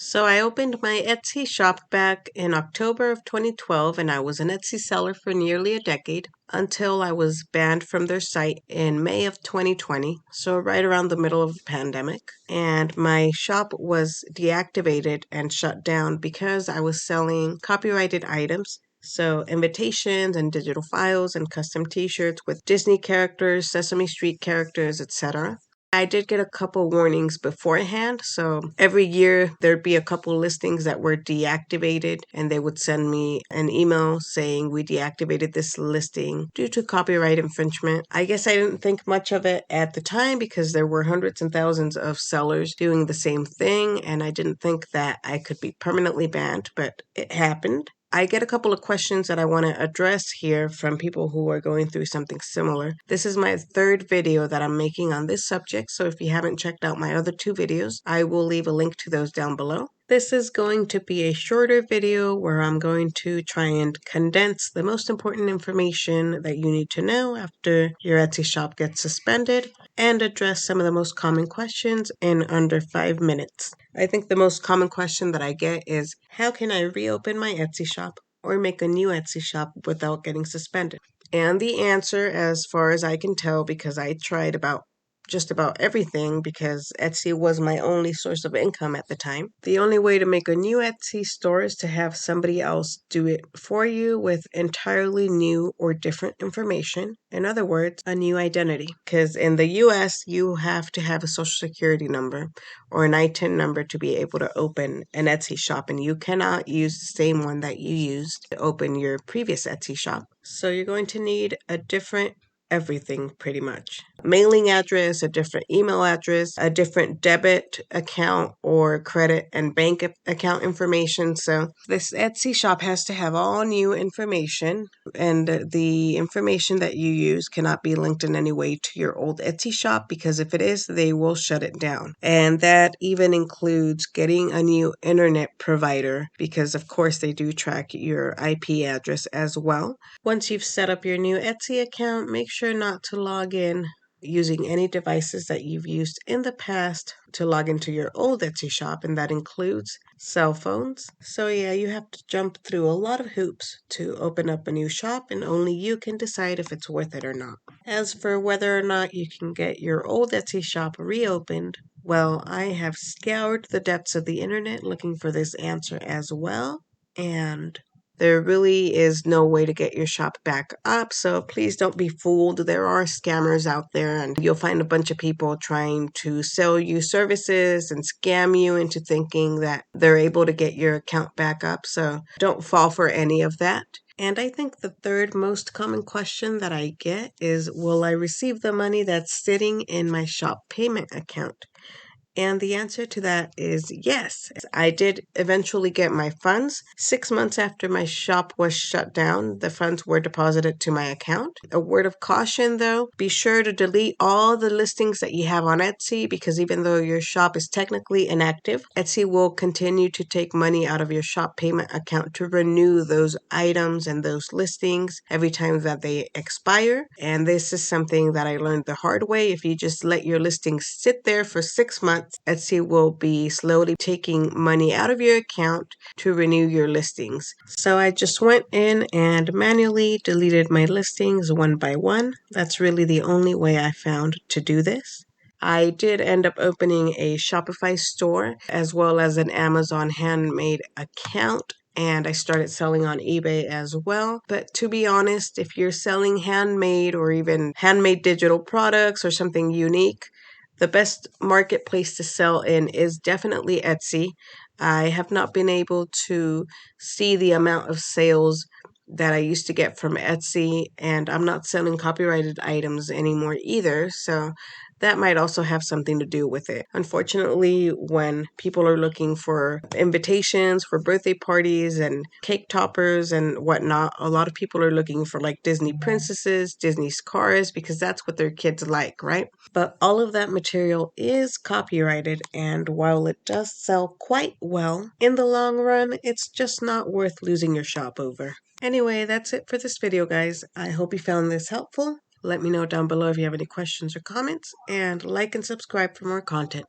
So I opened my Etsy shop back in October of 2012, and I was an Etsy seller for nearly a decade until I was banned from their site in May of 2020, so right around the middle of the pandemic. And my shop was deactivated and shut down because I was selling copyrighted items. So invitations and digital files and custom t-shirts with Disney characters, Sesame Street characters, etc. I did get a couple warnings beforehand. So every year there'd be a couple listings that were deactivated, and they would send me an email saying we deactivated this listing due to copyright infringement. I guess I didn't think much of it at the time because there were hundreds and thousands of sellers doing the same thing, and I didn't think that I could be permanently banned, but it happened. I get a couple of questions that I want to address here from people who are going through something similar. This is my third video that I'm making on this subject, so if you haven't checked out my other two videos, I will leave a link to those down below. This is going to be a shorter video where I'm going to try and condense the most important information that you need to know after your Etsy shop gets suspended and address some of the most common questions in under 5 minutes. I think the most common question that I get is, how can I reopen my Etsy shop or make a new Etsy shop without getting suspended? And the answer, as far as I can tell, because I tried just about everything because Etsy was my only source of income at the time. The only way to make a new Etsy store is to have somebody else do it for you with entirely new or different information. In other words, a new identity. Because in the US, you have to have a social security number or an ITIN number to be able to open an Etsy shop, and you cannot use the same one that you used to open your previous Etsy shop. So you're going to need a different everything pretty much. Mailing address, a different email address, a different debit account or credit and bank account information. So this Etsy shop has to have all new information, and the information that you use cannot be linked in any way to your old Etsy shop, because if it is, they will shut it down. And that even includes getting a new internet provider, because of course they do track your IP address as well. Once you've set up your new Etsy account, make sure not to log in using any devices that you've used in the past to log into your old Etsy shop, and that includes cell phones. So yeah, you have to jump through a lot of hoops to open up a new shop, and only you can decide if it's worth it or not. As for whether or not you can get your old Etsy shop reopened, well, I have scoured the depths of the internet looking for this answer as well, and there really is no way to get your shop back up, so please don't be fooled. There are scammers out there, and you'll find a bunch of people trying to sell you services and scam you into thinking that they're able to get your account back up, so don't fall for any of that. And I think the third most common question that I get is, will I receive the money that's sitting in my shop payment account? And the answer to that is yes. I did eventually get my funds. 6 months after my shop was shut down, the funds were deposited to my account. A word of caution though, be sure to delete all the listings that you have on Etsy, because even though your shop is technically inactive, Etsy will continue to take money out of your shop payment account to renew those items and those listings every time that they expire. And this is something that I learned the hard way. If you just let your listings sit there for 6 months, Etsy will be slowly taking money out of your account to renew your listings. So I just went in and manually deleted my listings one by one. That's really the only way I found to do this. I did end up opening a Shopify store as well as an Amazon handmade account, and I started selling on eBay as well. But to be honest, if you're selling handmade or even handmade digital products or something unique, the best marketplace to sell in is definitely Etsy. I have not been able to see the amount of sales that I used to get from Etsy, and I'm not selling copyrighted items anymore either, so that might also have something to do with it. Unfortunately, when people are looking for invitations for birthday parties and cake toppers and whatnot, a lot of people are looking for like Disney princesses, Disney's cars, because that's what their kids like, right? But all of that material is copyrighted, and while it does sell quite well, in the long run, it's just not worth losing your shop over. Anyway, that's it for this video, guys. I hope you found this helpful. Let me know down below if you have any questions or comments, and like and subscribe for more content.